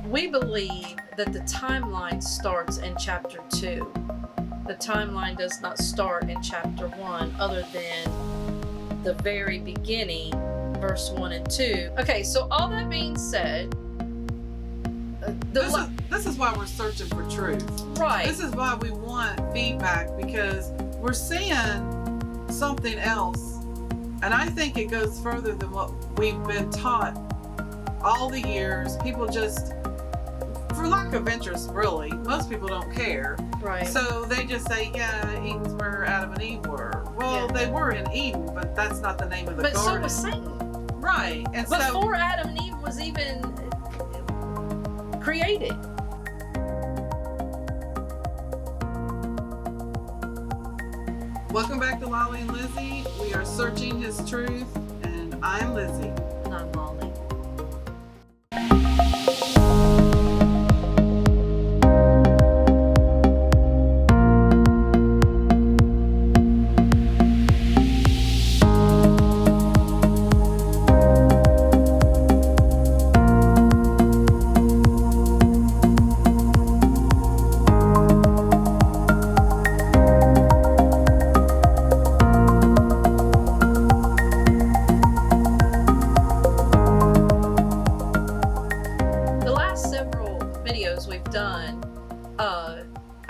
We believe that the timeline starts in chapter 2. The timeline does not start in chapter 1 other than the very beginning, verse 1 and 2. Okay, so all that being said, this is why we're searching for truth. Right. This is why we want feedback, because we're seeing something else. And I think it goes further than what we've been taught all the years. People just, for lack of interest, really, most people don't care. Right. So they just say, yeah, Eden's where Adam and Eve were. Well, Yeah. they were in Eden, but that's not the name of the garden. But so was Satan. Right. And before Adam and Eve was even created. Welcome back to Lolli and Lizzie. We are searching His truth, and I'm Lizzie. And I'm Lolli.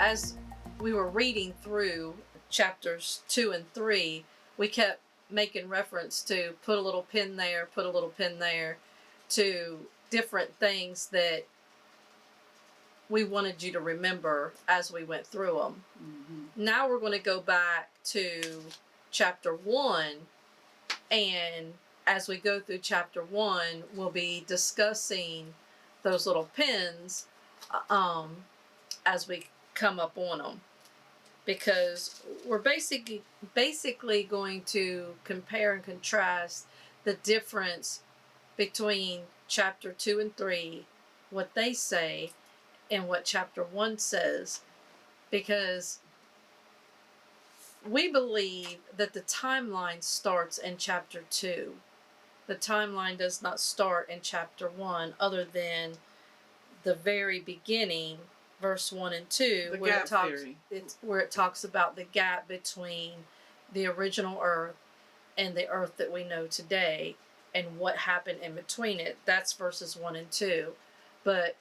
As we were reading through chapters 2 and 3, we kept making reference to put a little pin there, put a little pin there, to different things that we wanted you to remember as we went through them. Mm-hmm. Now we're going to go back to chapter 1, and as we go through chapter 1, we'll be discussing those little pins as we come up on them, because we're basically going to compare and contrast the difference between chapter 2 and 3, what they say, and what chapter 1 says, because we believe that the timeline starts in chapter 2. The timeline does not start in chapter 1 other than the very beginning, verse 1 and 2, where it talks about the gap between the original earth and the earth that we know today and what happened in between it. That's verses 1 and 2. But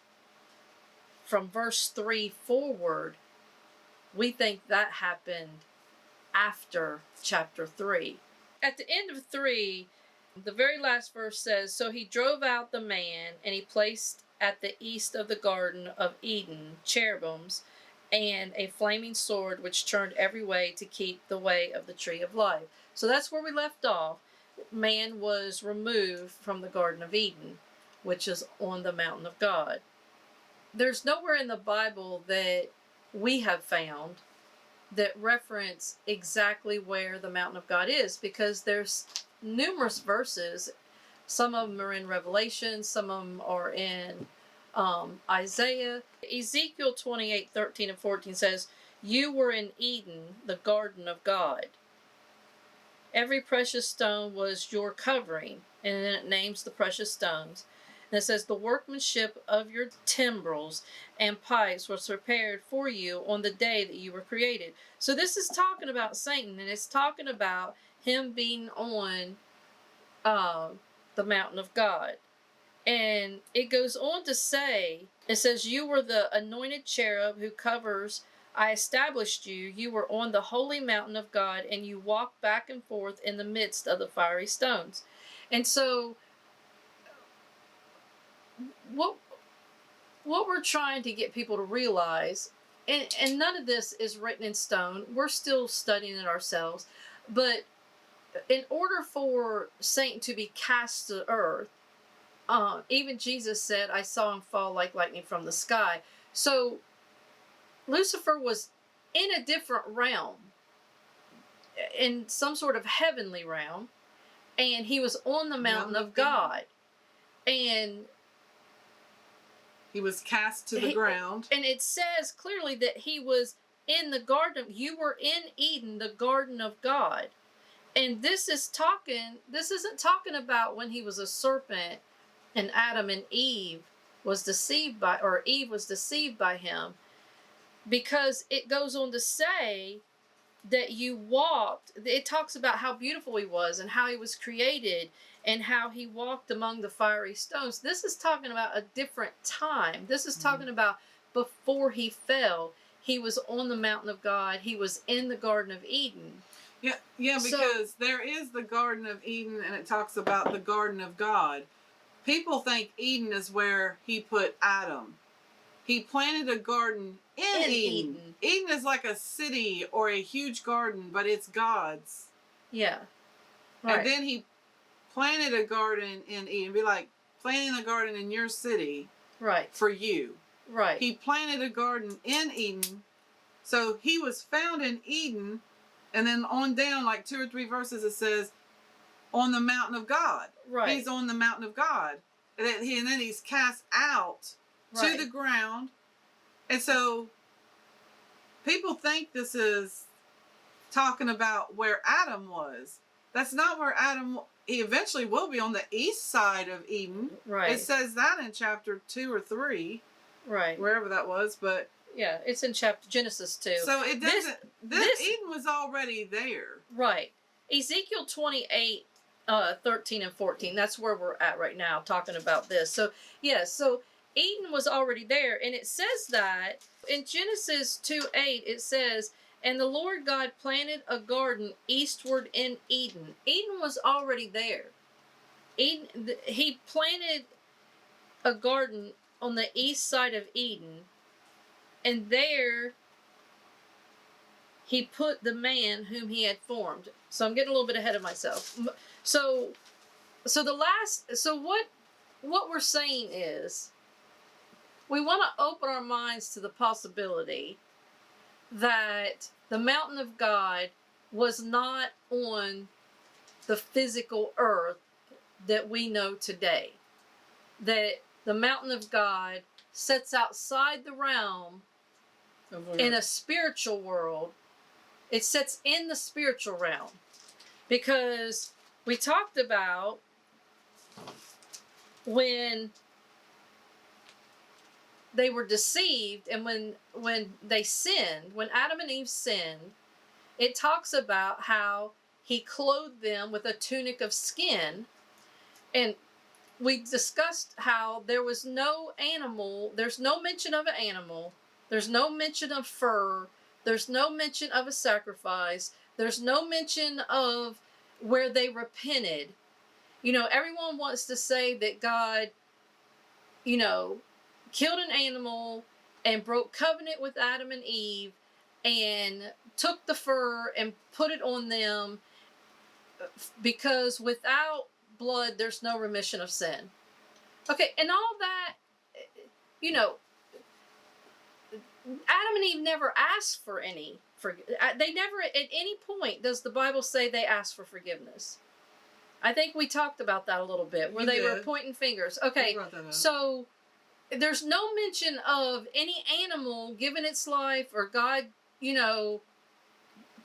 from verse 3 forward, we think that happened after chapter 3. At the end of 3, the very last verse says, "So he drove out the man, and he placed at the east of the Garden of Eden cherubims and a flaming sword which turned every way to keep the way of the tree of life." So that's where we left off. Man was removed from the Garden of Eden, which is on the mountain of God. There's nowhere in the Bible that we have found that reference exactly where the mountain of God is, because there's numerous verses. Some of them are in Revelation, some of them are in Isaiah. Ezekiel 28:13 and 14 says, "You were in Eden, the garden of God. Every precious stone was your covering," and then it names the precious stones. And it says, "The workmanship of your timbrels and pipes was prepared for you on the day that you were created." So this is talking about Satan, and it's talking about him being on the mountain of God. And it goes on to say, it says, "You were the anointed cherub who covers. I established you. You were on the holy mountain of God, and you walked back and forth in the midst of the fiery stones." And so what we're trying to get people to realize, and none of this is written in stone, we're still studying it ourselves, but in order for Satan to be cast to earth, even Jesus said, "I saw him fall like lightning from the sky." So Lucifer was in a different realm, in some sort of heavenly realm, and he was on the mountain of God. And he was cast to the ground. And it says clearly that he was in the garden. You were in Eden, the garden of God. And this isn't talking about when he was a serpent and Adam and Eve was deceived by, or Eve was deceived by him, because it goes on to say that you walked, it talks about how beautiful he was and how he was created and how he walked among the fiery stones. This is talking about a different time. This is talking about before he fell. He was on the mountain of God. He was in the Garden of Eden. Yeah, because there is the Garden of Eden, and it talks about the Garden of God. People think Eden is where he put Adam. He planted a garden in Eden. Eden is like a city or a huge garden, but it's God's. Yeah. Right. And then he planted a garden in Eden. Be like planting a garden in your city. Right. For you. Right. He planted a garden in Eden. So he was found in Eden. And then on down, like 2 or 3 verses, it says, on the mountain of God. Right. He's on the mountain of God. And then he's cast out to the ground. And so people think this is talking about where Adam was. That's not where Adam, he eventually will be on the east side of Eden. Right. It says that in chapter 2 or 3. Right. Wherever that was, but yeah, it's in chapter Genesis 2. So it doesn't, this Eden was already there. Right. Ezekiel 28, 13 and 14. That's where we're at right now, talking about this. So, yes, so Eden was already there. And it says that in Genesis 2:8, it says, and the Lord God planted a garden eastward in Eden. Eden was already there. Eden, he planted a garden on the east side of Eden. And there he put the man whom he had formed. So I'm getting a little bit ahead of myself. So what we're saying is, we want to open our minds to the possibility that the mountain of God was not on the physical earth that we know today. That the mountain of God sits outside the realm in a spiritual world. It sits in the spiritual realm. Because we talked about when they were deceived and when they sinned, when Adam and Eve sinned, it talks about how he clothed them with a tunic of skin. And we discussed how there was no animal, there's no mention of an animal, there's no mention of fur, there's no mention of a sacrifice, there's no mention of where they repented. You know, everyone wants to say that God, you know, killed an animal and broke covenant with Adam and Eve and took the fur and put it on them, because without blood there's no remission of sin. Okay, and all that, you know, Adam and Eve never asked for any. They never, at any point, does the Bible say they asked for forgiveness. I think we talked about that a little bit, where they were pointing fingers. Okay, so there's no mention of any animal giving its life, or God, you know,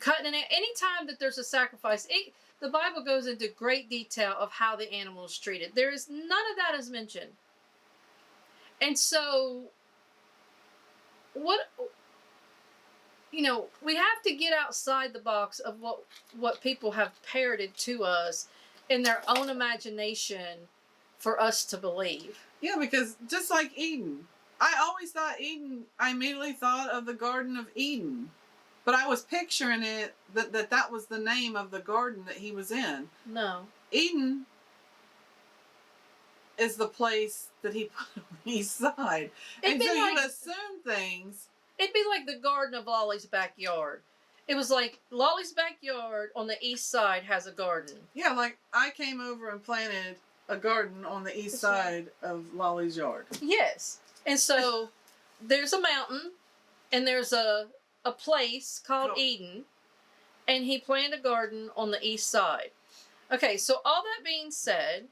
cutting it. Anytime that there's a sacrifice, the Bible goes into great detail of how the animal is treated. There is none of that is mentioned. And so, we have to get outside the box of what people have parroted to us in their own imagination for us to believe. Yeah, because just like Eden, I always thought Eden, I immediately thought of the Garden of Eden. But I was picturing it, that was the name of the garden that he was in. No. Eden is the place that he put on the east side. And so you assume things. It'd be like the garden of Lolli's backyard. It was like Lolli's backyard on the east side has a garden. Yeah, like I came over and planted a garden on the east side of Lolli's yard. Yes. And so there's a mountain and there's a place called Eden, and he planted a garden on the east side. Okay, so all that being said,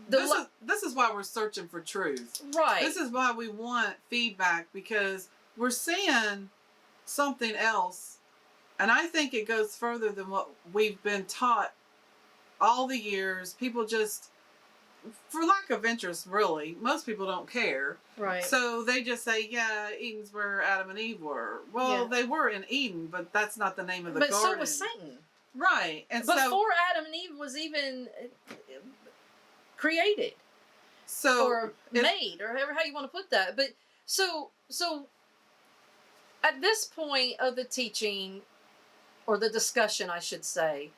this is why we're searching for truth. Right. This is why we want feedback, because we're seeing something else, and I think it goes further than what we've been taught all the years. People just for lack of interest, really, most people don't care. Right. So they just say, yeah, Eden's where Adam and Eve were. Well, Yeah. they were in Eden, but that's not the name of the but garden. so was Satan. Right. And Before Adam and Eve was even created or made, or however how you want to put that. But so at this point of the teaching, or the discussion, I should say,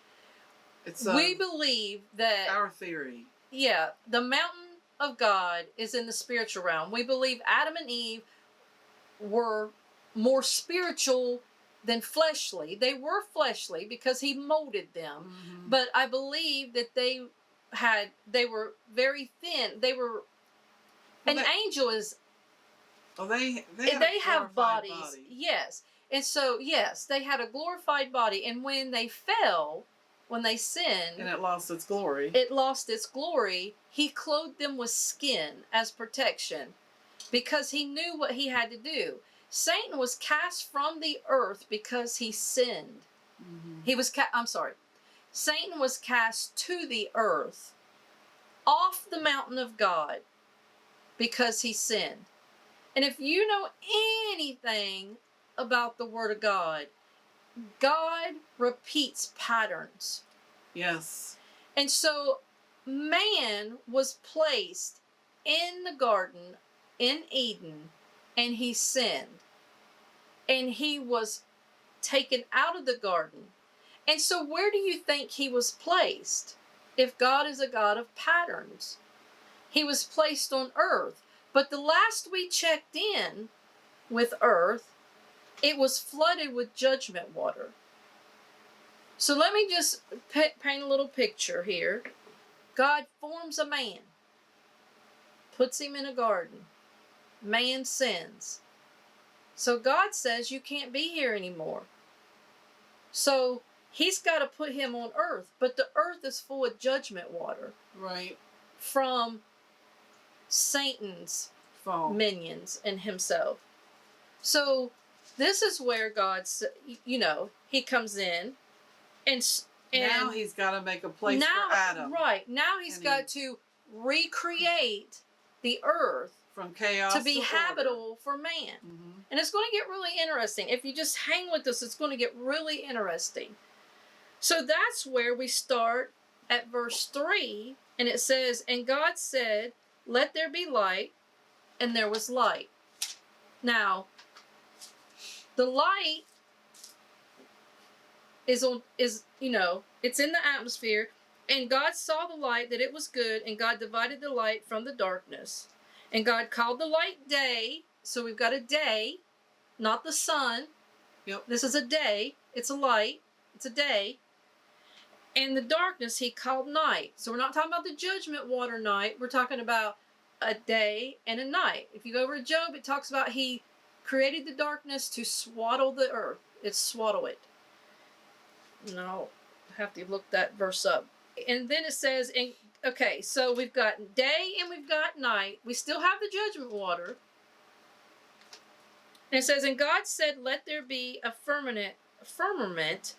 we believe that our theory. Yeah, the mountain of God is in the spiritual realm. We believe Adam and Eve were more spiritual than fleshly. They were fleshly because he molded them. Mm-hmm. But I believe that they were very thin. They were angel is they have bodies. Yes. And so yes, they had a glorified body, and when they fell, when they sinned, and it lost its glory. He clothed them with skin as protection because he knew what he had to do. Satan was cast from the earth because he sinned. Mm-hmm. Satan was cast to the earth off the mountain of God because he sinned. And if you know anything about the Word of God, God repeats patterns. Yes. And so man was placed in the garden in Eden, and he sinned. And he was taken out of the garden. And so where do you think he was placed? If God is a God of patterns, he was placed on earth. But the last we checked in with earth, it was flooded with judgment water. So let me just paint a little picture here. God forms a man, puts him in a garden. Man sins. So God says, you can't be here anymore. So he's got to put him on earth. But the earth is full of judgment water. Right. From Satan's minions and himself. So this is where God, he comes in. And now he's got to make a place for Adam. Right. Now he's got to recreate the earth from chaos to be habitable for man. Mm-hmm. And it's going to get really interesting. If you just hang with us, it's going to get really interesting. So that's where we start at verse 3. And it says, and God said, let there be light. And there was light. Now, the light is it's in the atmosphere, and God saw the light that it was good, and God divided the light from the darkness. And God called the light day. So we've got a day, not the sun. Yep. This is a day. It's a light. It's a day. And the darkness he called night. So we're not talking about the judgment water night. We're talking about a day and a night. If you go over to Job, it talks about he created the darkness to swaddle the earth. It's swaddle it. No, I have to look that verse up. And then it says, okay, so we've got day and we've got night. We still have the judgment water. And it says, and God said, let there be a firmament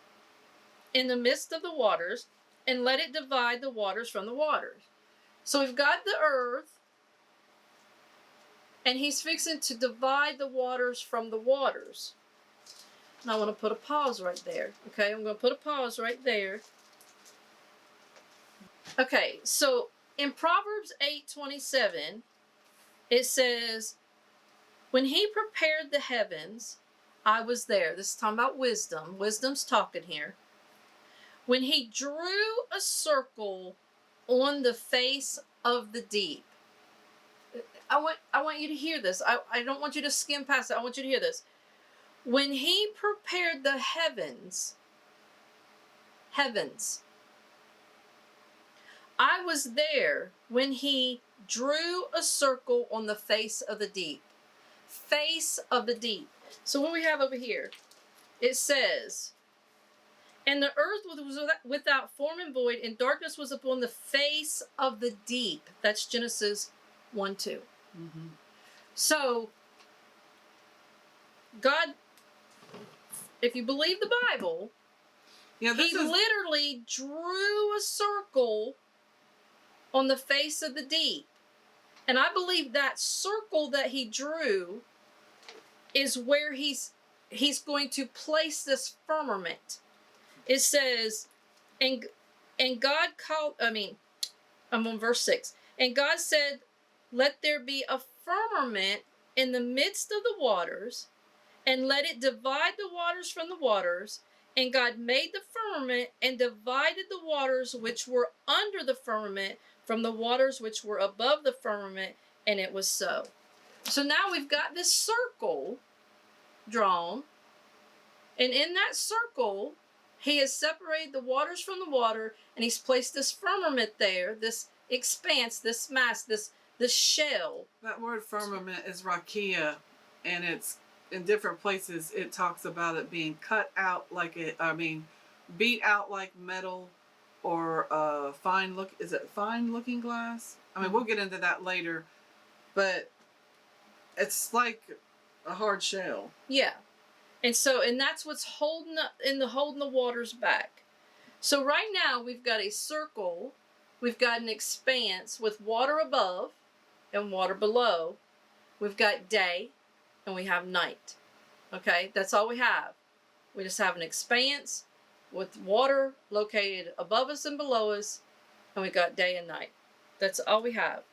in the midst of the waters, and let it divide the waters from the waters. So we've got the earth, and he's fixing to divide the waters from the waters. And I want to put a pause right there. Okay, I'm going to put a pause right there. Okay, so in Proverbs 8:27, it says, when he prepared the heavens, I was there. This is talking about wisdom. Wisdom's talking here. When he drew a circle on the face of the deep. I want you to hear this. I don't want you to skim past it. I want you to hear this. When he prepared the heavens, I was there when he drew a circle on the face of the deep. Face of the deep. So what we have over here, it says, and the earth was without form and void, and darkness was upon the face of the deep. That's Genesis 1:2. Mm-hmm. So, God, if you believe the Bible, he literally drew a circle on the face of the deep. And I believe that circle that he drew is where he's going to place this firmament. It says, and God called, I'm on verse 6. And God said, let there be a firmament in the midst of the waters, and let it divide the waters from the waters. And God made the firmament and divided the waters which were under the firmament from the waters which were above the firmament, and it was so. So now we've got this circle drawn, and in that circle, he has separated the waters from the water, and he's placed this firmament there, this expanse, this mass, this shell. That word firmament is rakia, and it's in different places. It talks about it being cut out like beat out like metal, or fine look. Is it fine looking glass? I mean, we'll get into that later, but it's like a hard shell. Yeah. And that's what's holding the waters back. So right now we've got a circle, we've got an expanse with water above and water below. We've got day and we have night. Okay, that's all we have. We just have an expanse with water located above us and below us, and we got day and night. That's all we have.